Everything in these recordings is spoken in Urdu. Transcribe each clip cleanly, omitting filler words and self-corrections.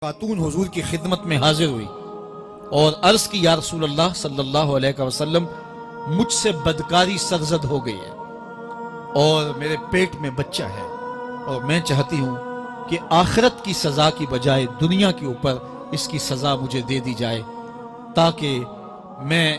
خاتون حضور کی خدمت میں حاضر ہوئی اور عرض کی یا رسول اللہ صلی اللہ علیہ وسلم مجھ سے بدکاری سرزد ہو گئی ہے اور میرے پیٹ میں بچہ ہے اور میں چاہتی ہوں کہ آخرت کی سزا کی بجائے دنیا کے اوپر اس کی سزا مجھے دے دی جائے تاکہ میں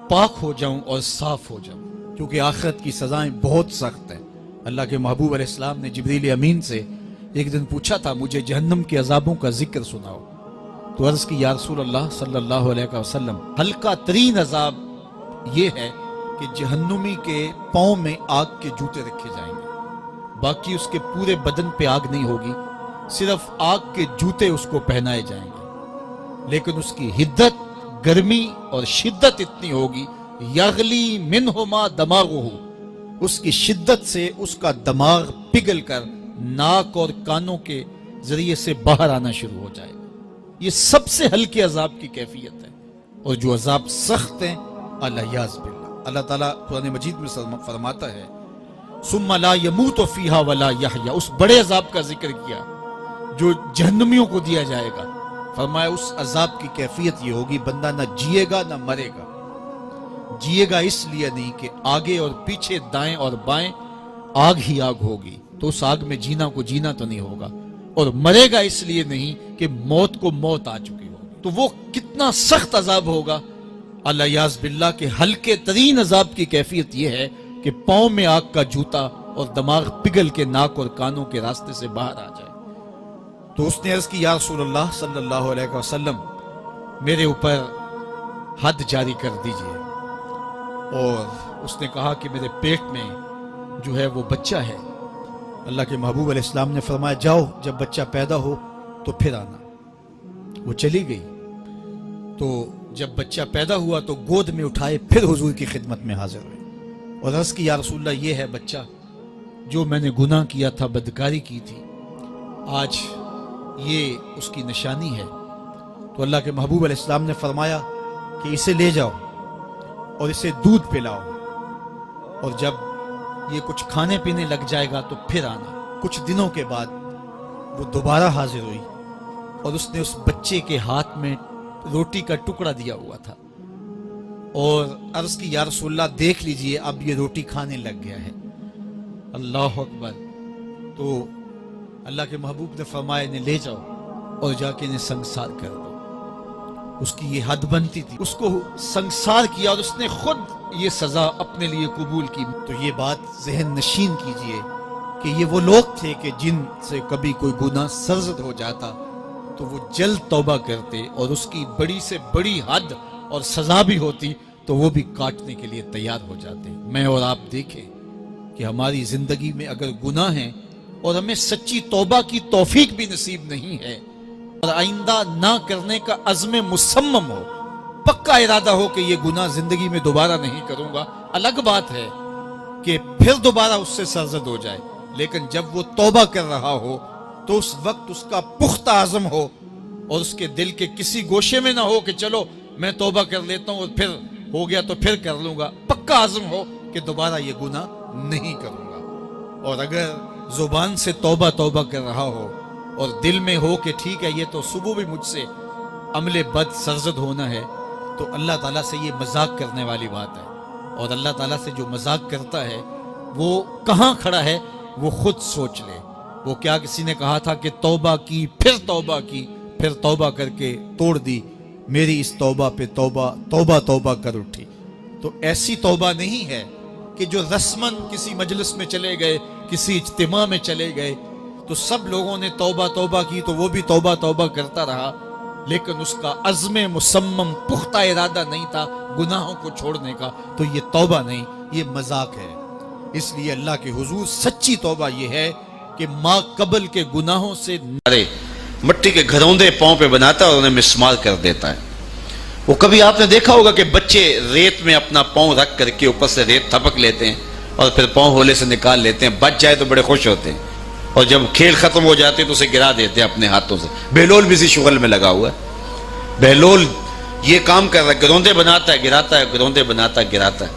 پاک ہو جاؤں اور صاف ہو جاؤں، کیونکہ آخرت کی سزائیں بہت سخت ہیں۔ اللہ کے محبوب علیہ السلام نے جبریل امین سے ایک دن پوچھا تھا مجھے جہنم کے عذابوں کا ذکر سناؤ، تو عرض کی یا رسول اللہ صلی اللہ علیہ وسلم ہلکا ترین عذاب یہ ہے کہ جہنمی کے پاؤں میں آگ کے جوتے رکھے جائیں گے، باقی اس کے پورے بدن پہ آگ نہیں ہوگی، صرف آگ کے جوتے اس کو پہنائے جائیں گے، لیکن اس کی حدت، گرمی اور شدت اتنی ہوگی یغلی منہما دماغہ، اس کی شدت سے اس کا دماغ پگھل کر ناک اور کانوں کے ذریعے سے باہر آنا شروع ہو جائے گا۔ یہ سب سے ہلکے عذاب کی کیفیت ہے، اور جو عذاب سخت ہیں الیاذ باللہ، اللہ تعالیٰ قرآن مجید میں فرماتا ہے ثم لا يموت فیہا ولا یحیا، اس بڑے عذاب کا ذکر کیا جو جہنمیوں کو دیا جائے گا، فرمایا اس عذاب کی کیفیت یہ ہوگی بندہ نہ جیے گا نہ مرے گا۔ جیے گا اس لیے نہیں کہ آگے اور پیچھے دائیں اور بائیں آگ ہی آگ ہوگی، تو اس آگ میں جینا کو جینا تو نہیں ہوگا، اور مرے گا اس لیے نہیں کہ موت کو موت آ چکی ہوگی۔ تو وہ کتنا سخت عذاب ہوگا الیاذ باللہ کہ ہلکے ترین عذاب کی کیفیت یہ ہے کہ پاؤں میں آگ کا جوتا اور دماغ پگھل کے ناک اور کانوں کے راستے سے باہر آ جائے۔ تو اس نے عرض کی یا رسول اللہ صلی اللہ علیہ وسلم میرے اوپر حد جاری کر دیجئے، اور اس نے کہا کہ میرے پیٹ میں جو ہے وہ بچہ ہے۔ اللہ کے محبوب علیہ السلام نے فرمایا جاؤ جب بچہ پیدا ہو تو پھر آنا۔ وہ چلی گئی، تو جب بچہ پیدا ہوا تو گود میں اٹھائے پھر حضور کی خدمت میں حاضر ہوئے اور عرض کی یا رسول اللہ یہ ہے بچہ جو میں نے گناہ کیا تھا، بدکاری کی تھی، آج یہ اس کی نشانی ہے۔ تو اللہ کے محبوب علیہ السلام نے فرمایا کہ اسے لے جاؤ اور اسے دودھ پلاؤ، اور جب یہ کچھ کھانے پینے لگ جائے گا تو پھر آنا۔ کچھ دنوں کے بعد وہ دوبارہ حاضر ہوئی اور اس نے اس بچے کے ہاتھ میں روٹی کا ٹکڑا دیا ہوا تھا اور عرض کی یا رسول اللہ دیکھ لیجئے اب یہ روٹی کھانے لگ گیا ہے۔ اللہ اکبر۔ تو اللہ کے محبوب نے فرمایا انہیں لے جاؤ اور جا کے انہیں سنگسار کر دو۔ اس کی یہ حد بنتی تھی، اس کو سنگسار کیا اور اس نے خود یہ سزا اپنے لیے قبول کی۔ تو یہ بات ذہن نشین کیجئے کہ یہ وہ لوگ تھے کہ جن سے کبھی کوئی گناہ سرزد ہو جاتا تو وہ جلد توبہ کرتے، اور اس کی بڑی سے بڑی حد اور سزا بھی ہوتی تو وہ بھی کاٹنے کے لیے تیار ہو جاتے۔ میں اور آپ دیکھیں کہ ہماری زندگی میں اگر گناہ ہیں اور ہمیں سچی توبہ کی توفیق بھی نصیب نہیں ہے اور آئندہ نہ کرنے کا عزم مصمم ہو، پکا ارادہ ہو کہ یہ گناہ زندگی میں دوبارہ نہیں کروں گا، الگ بات ہے کہ پھر دوبارہ اس سے سرزد ہو جائے، لیکن جب وہ توبہ کر رہا ہو تو اس وقت اس کا پختہ عزم ہو اور اس کے دل کے کسی گوشے میں نہ ہو کہ چلو میں توبہ کر لیتا ہوں اور پھر ہو گیا تو پھر کر لوں گا، پکا عزم ہو کہ دوبارہ یہ گناہ نہیں کروں گا۔ اور اگر زبان سے توبہ توبہ کر رہا ہو اور دل میں ہو کہ ٹھیک ہے یہ تو صبح بھی مجھ سے عمل بد سرزد ہونا ہے، تو اللہ تعالیٰ سے یہ مذاق کرنے والی بات ہے، اور اللہ تعالیٰ سے جو مذاق کرتا ہے وہ کہاں کھڑا ہے وہ خود سوچ لے۔ وہ کیا کسی نے کہا تھا کہ توبہ کی پھر توبہ کر کے توڑ دی، میری اس توبہ پہ توبہ کر اٹھی۔ تو ایسی توبہ نہیں ہے کہ جو رسماً کسی مجلس میں چلے گئے، کسی اجتماع میں چلے گئے تو سب لوگوں نے توبہ کی تو وہ بھی توبہ کرتا رہا، لیکن اس کا عزم مصمم پختہ ارادہ نہیں تھا گناہوں کو چھوڑنے کا، تو یہ توبہ نہیں، یہ مذاق ہے۔ اس لیے اللہ کے حضور سچی توبہ یہ ہے کہ ماں قبل کے گناہوں سے مٹی کے گھروندے پاؤں پہ بناتا ہے اور انہیں مسمار کر دیتا ہے۔ وہ کبھی آپ نے دیکھا ہوگا کہ بچے ریت میں اپنا پاؤں رکھ کر کے اوپر سے ریت تھپک لیتے ہیں اور پھر پاؤں ہولے سے نکال لیتے ہیں، بچ جائے تو بڑے خوش ہوتے ہیں، اور جب کھیل ختم ہو جاتے تو اسے گرا دیتے ہیں اپنے ہاتھوں سے۔ بہلول بھی اسی شغل میں لگا ہوا ہے، بہلول یہ کام کر رہا ہے، گروندے بناتا ہے گراتا ہے، گروندے بناتا ہے گراتا ہے۔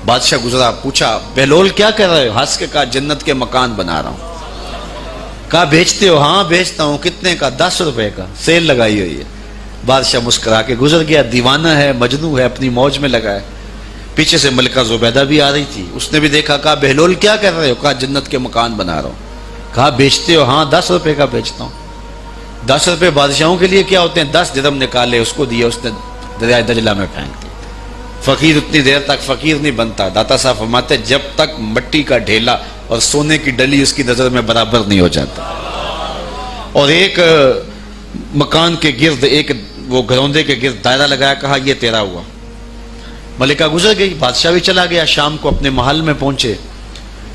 بادشاہ گزرا، پوچھا بہلول کیا کر رہے ہو؟ ہنس کے کہا جنت کے مکان بنا رہا ہوں۔ کہا بیچتے ہو؟ ہاں بیچتا ہوں. کتنے کا؟ 10 روپے کا، سیل لگائی ہوئی ہے. بادشاہ مسکرا کے گزر گیا. دیوانہ ہے، مجنوں ہے، اپنی موج میں لگا ہے. پیچھے سے ملکہ زبیدہ بھی آ رہی تھی. اس نے بھی دیکھا. کہا بہلول کیا کر رہے ہو؟ کہا جنت کے مکان بنا رہا ہوں. کہا بیچتے ہو؟ ہاں 10 روپے کا بیچتا ہوں. 10 روپے بادشاہوں کے لیے کیا ہوتے ہیں؟ 10 درہم نکالے، اس کو دیے، اس نے دریائے دجلہ میں پھینک دی. فقیر اتنی دیر تک فقیر نہیں بنتا. داتا صاحب فرماتے جب تک مٹی کا ڈھیلا اور سونے کی ڈلی اس کی نظر میں برابر نہیں ہو جاتا. اور ایک مکان کے گرد، ایک وہ گھروندے کے گرد دائرہ لگایا. کہا یہ تیرا ہوا. ملکہ گزر گئی. بادشاہ بھی چلا گیا. شام کو اپنے محل میں پہنچے.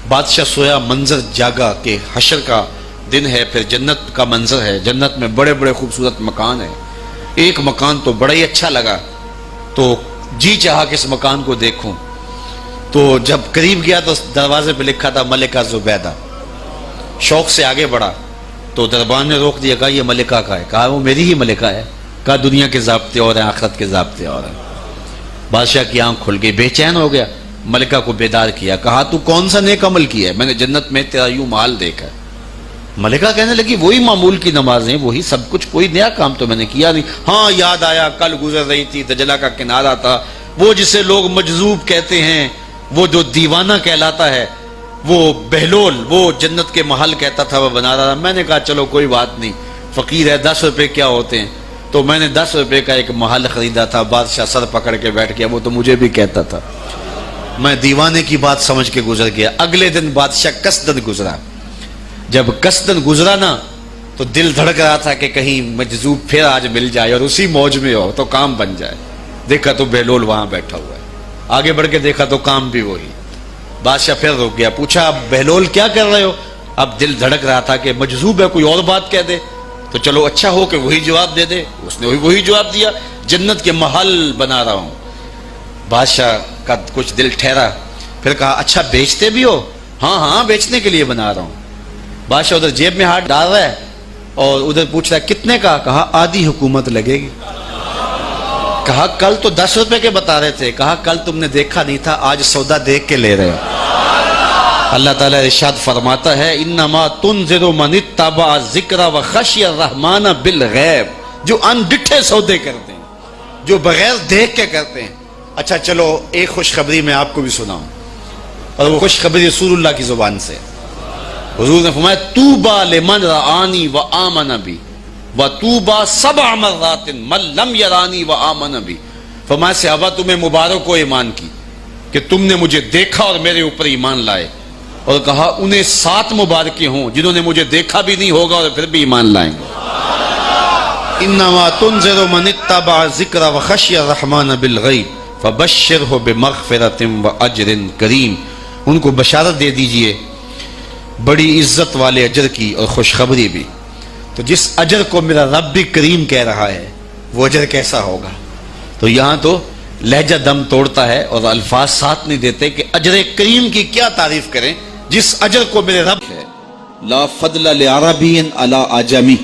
بادشاہ سویا. منظر جاگا کہ حشر کا دن ہے، پھر جنت کا منظر ہے. جنت میں بڑے بڑے خوبصورت مکان ہیں. ایک مکان تو بڑا ہی اچھا لگا، تو جی چاہا کہ اس مکان کو دیکھوں. تو جب قریب گیا تو دروازے پہ لکھا تھا ملکہ زبیدہ. شوق سے آگے بڑھا تو دربان نے روک دیا. کہا یہ ملکہ کا ہے. کہا وہ میری ہی ملکہ ہے. کہا دنیا کے ضابطے اور ہیں، آخرت کے ضابطے اور ہیں. بادشاہ کی آنکھ کھل گئی، بے چین ہو گیا. ملکہ کو بیدار کیا. کہا تو کون سا نیک عمل کیا ہے؟ میں نے جنت میں تیرا یوں محل دیکھا. ملکہ کہنے لگی وہی معمول کی نمازیں، وہی سب کچھ، کوئی نیا کام تو میں نے کیا نہیں. ہاں یاد آیا، کل گزر رہی تھی، دجلہ کا کنارہ تھا، وہ جسے لوگ مجذوب کہتے ہیں، وہ جو دیوانہ کہلاتا ہے، وہ بہلول، وہ جنت کے محل کہتا تھا، وہ بنا رہا تھا. میں نے کہا چلو کوئی بات نہیں، فقیر ہے، 10 روپے کیا ہوتے ہیں. تو میں نے 10 روپے کا ایک محل خریدا تھا. بادشاہ سر پکڑ کے بیٹھ گیا. وہ تو مجھے بھی کہتا تھا. میں دیوانے کی بات سمجھ کے گزر گیا. اگلے دن بادشاہ قصدن گزرا. جب قصدن گزرا نا تو دل دھڑک رہا تھا کہ کہیں مجذوب پھر آج مل جائے اور اسی موج میں ہو تو کام بن جائے. دیکھا تو بہلول وہاں بیٹھا ہوا ہے. آگے بڑھ کے دیکھا تو کام بھی وہی. بادشاہ پھر رک گیا. پوچھا اب بہلول کیا کر رہے ہو؟ اب دل دھڑک رہا تھا کہ مجذوب ہے، کوئی اور بات کہہ دے تو چلو اچھا ہو کہ وہی جواب دے دے. اس نے وہی جواب دیا، جنت کے محل بنا رہا ہوں. بادشاہ کا کچھ دل ٹھہرا. پھر کہا اچھا بیچتے بھی ہو؟ ہاں ہاں بیچنے کے لیے بنا رہا ہوں. بادشاہ ادھر جیب میں ہاتھ ڈال رہا ہے اور ادھر پوچھ رہا ہے کتنے کا؟ کہا آدھی حکومت لگے گی. کہا کل تو 10 روپے کے بتا رہے تھے. کہا کل تم نے دیکھا نہیں تھا، آج سودا دیکھ کے لے رہے ہو. اللہ تعالیٰ ارشاد فرماتا ہے انما تنذر من اتبع ذکر وخشی الرحمن بالغیب. جو انڈٹھے سودے کرتے ہیں، جو بغیر دیکھ کے کرتے ہیں. اچھا چلو ایک خوشخبری میں آپ کو بھی سناؤں، اور وہ خوشخبری رسول اللہ کی زبان سے. حضور نے فرمایا طوبی لمن رآنی وآمن بی وطوبی 7 مرات من لم یرانی وآمن بی. فرمایا صحابہ تمہیں مبارک ہو ایمان کی کہ تم نے مجھے دیکھا اور میرے اوپر ایمان لائے. اور کہا انہیں 7 مبارکیں ہوں جنہوں نے مجھے دیکھا بھی نہیں ہوگا اور پھر بھی ایمان لائیں گے. انما تنذر من اتبع ذکر وخشی الرحمن بالغیب فبشرہ بمغفرۃ واجر کریم. ان کو بشارت دے دیجئے بڑی عزت والے اجر کی اور خوشخبری بھی. تو جس اجر کو میرا رب بھی کریم کہہ رہا ہے وہ اجر کیسا ہوگا. تو یہاں تو لہجہ دم توڑتا ہے اور الفاظ ساتھ نہیں دیتے کہ اجر کریم کی کیا تعریف کریں جس اجر کو میرے رب ہے. لا فضل لعربی علی اعجمی.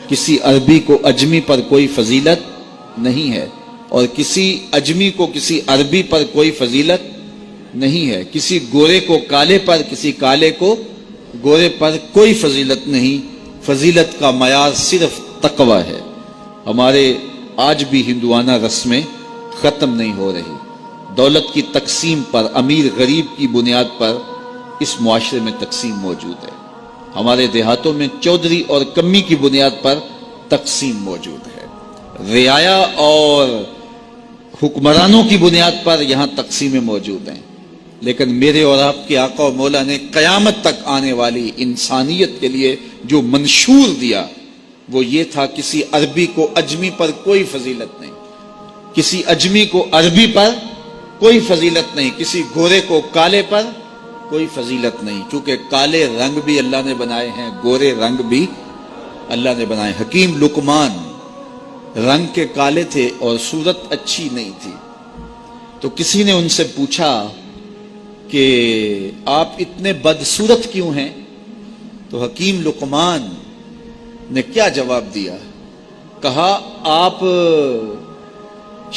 کسی عربی کو اجمی پر کوئی فضیلت نہیں ہے، اور کسی اجمی کو کسی عربی پر کوئی فضیلت نہیں ہے. کسی گورے کو کالے پر، کسی کالے کو گورے پر کوئی فضیلت نہیں. فضیلت کا معیار صرف تقوی ہے. ہمارے آج بھی ہندوانہ رسمیں ختم نہیں ہو رہی. دولت کی تقسیم پر، امیر غریب کی بنیاد پر اس معاشرے میں تقسیم موجود ہے. ہمارے دیہاتوں میں چودھری اور کمی کی بنیاد پر تقسیم موجود ہے. رعایا اور حکمرانوں کی بنیاد پر یہاں تقسیمیں موجود ہیں. لیکن میرے اور آپ کے آقا و مولا نے قیامت تک آنے والی انسانیت کے لیے جو منشور دیا وہ یہ تھا کسی عربی کو اجمی پر کوئی فضیلت نہیں، کسی اجمی کو عربی پر کوئی فضیلت نہیں، کسی گورے کو کالے پر کوئی فضیلت نہیں. چونکہ کالے رنگ بھی اللہ نے بنائے ہیں، گورے رنگ بھی اللہ نے بنائے. حکیم لقمان رنگ کے کالے تھے اور صورت اچھی نہیں تھی. تو کسی نے ان سے پوچھا کہ آپ اتنے بدصورت کیوں ہیں؟ تو حکیم لقمان نے کیا جواب دیا؟ کہا آپ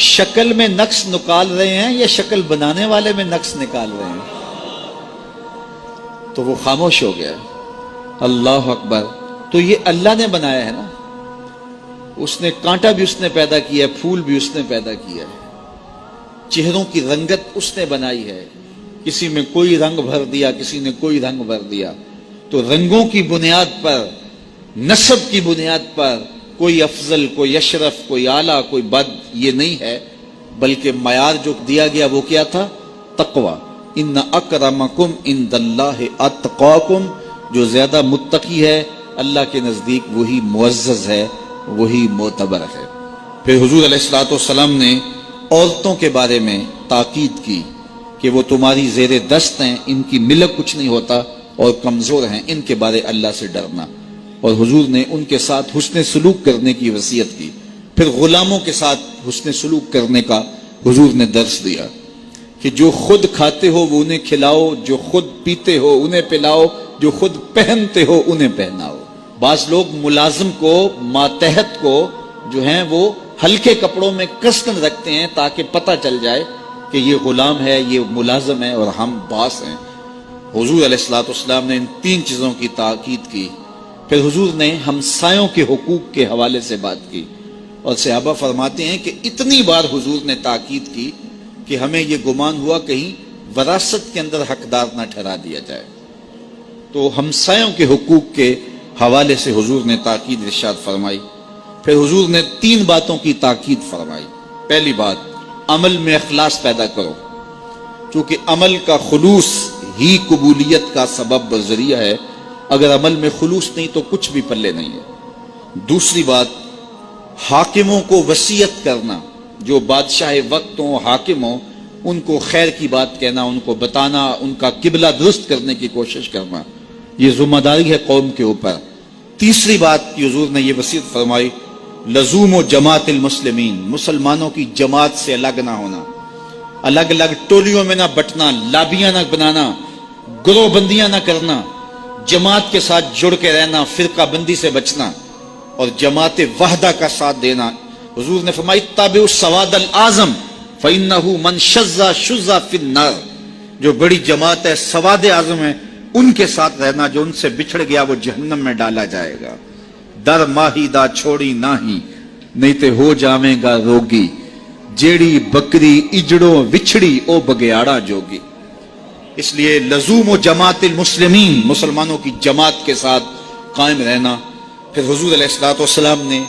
شکل میں نقص نکال رہے ہیں یا شکل بنانے والے میں نقص نکال رہے ہیں؟ تو وہ خاموش ہو گیا. اللہ اکبر. تو یہ اللہ نے بنایا ہے نا, اس نے کانٹا بھی اس نے پیدا کیا ہے, پھول بھی اس نے پیدا کیا ہے, چہروں کی رنگت اس نے بنائی ہے, کسی میں کوئی رنگ بھر دیا, کسی نے کوئی رنگ بھر دیا. تو رنگوں کی بنیاد پر, نسب کی بنیاد پر کوئی افضل, کوئی اشرف, کوئی اعلیٰ, کوئی بد, یہ نہیں ہے, بلکہ معیار جو دیا گیا وہ کیا تھا؟ تقوی. ان اکرمکم عند اللہ اتقاکم, جو زیادہ متقی ہے اللہ کے نزدیک وہی معزز ہے, وہی معتبر ہے. پھر حضور علیہ الصلوۃ والسلام نے عورتوں کے بارے میں تاکید کی کہ وہ تمہاری زیر دست ہیں, ان کی ملک کچھ نہیں ہوتا اور کمزور ہیں, ان کے بارے اللہ سے ڈرنا. اور حضور نے ان کے ساتھ حسن سلوک کرنے کی وصیت کی. پھر غلاموں کے ساتھ حسن سلوک کرنے کا حضور نے درس دیا کہ جو خود کھاتے ہو وہ انہیں کھلاؤ, جو خود پیتے ہو انہیں پلاؤ, جو خود پہنتے ہو انہیں پہناؤ. بعض لوگ ملازم کو, ماتحت کو جو ہیں وہ ہلکے کپڑوں میں کسن رکھتے ہیں تاکہ پتہ چل جائے کہ یہ غلام ہے, یہ ملازم ہے اور ہم باس ہیں. حضور علیہ الصلوۃ والسلام نے ان 3 چیزوں کی تاکید کی. پھر حضور نے ہمسایوں کے حقوق کے حوالے سے بات کی, اور صحابہ فرماتے ہیں کہ اتنی بار حضور نے تاکید کی کہ ہمیں یہ گمان ہوا کہیں وراثت کے اندر حقدار نہ ٹھہرا دیا جائے. تو ہمسایوں کے حقوق کے حوالے سے حضور نے تاکید ارشاد فرمائی. پھر حضور نے 3 باتوں کی تاکید فرمائی. پہلی بات, عمل میں اخلاص پیدا کرو, چونکہ عمل کا خلوص ہی قبولیت کا سبب و ذریعہ ہے. اگر عمل میں خلوص نہیں تو کچھ بھی پلے نہیں ہے. دوسری بات, حاکموں کو وصیت کرنا, جو بادشاہ وقت ہوں, حاکم ہوں, ان کو خیر کی بات کہنا, ان کو بتانا, ان کا قبلہ درست کرنے کی کوشش کرنا, یہ ذمہ داری ہے قوم کے اوپر. تیسری بات کی حضور نے یہ وصیت فرمائی, لزوم و جماعت المسلمین, مسلمانوں کی جماعت سے الگ نہ ہونا, الگ الگ ٹولیوں میں نہ بٹنا, لابیاں نہ بنانا, گروہ بندیاں نہ کرنا, جماعت کے ساتھ جڑ کے رہنا, فرقہ بندی سے بچنا اور جماعت وحدہ کا ساتھ دینا. حضور نے فرمائی, تابعوا السواد الاعظم فإنہ من شذ شذ فی النار, جو بڑی جماعت ہے, سواد اعظم ہے, ان کے ساتھ رہنا, جو ان سے بچھڑ گیا وہ جہنم میں ڈالا جائے گا. در ماہی دا چھوڑی ناہی, نہیں تے ہو جاویں گا روگی, جیڑی بکری اجڑوں وچھڑی او بگیاڑا جوگی. اس لیے لزوم و جماعت المسلمین, مسلمانوں کی جماعت کے ساتھ قائم رہنا. پھر حضور علیہ الصلوۃ والسلام نے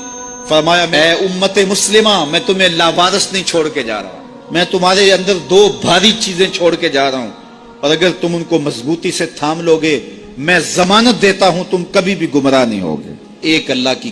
فرمایا, اے امت مسلمہ, میں تمہیں لاوارث نہیں چھوڑ کے جا رہا, میں تمہارے اندر 2 بھاری چیزیں چھوڑ کے جا رہا ہوں, اور اگر تم ان کو مضبوطی سے تھام لوگے, میں ضمانت دیتا ہوں تم کبھی بھی گمراہ نہیں ہوگے. ایک اللہ کی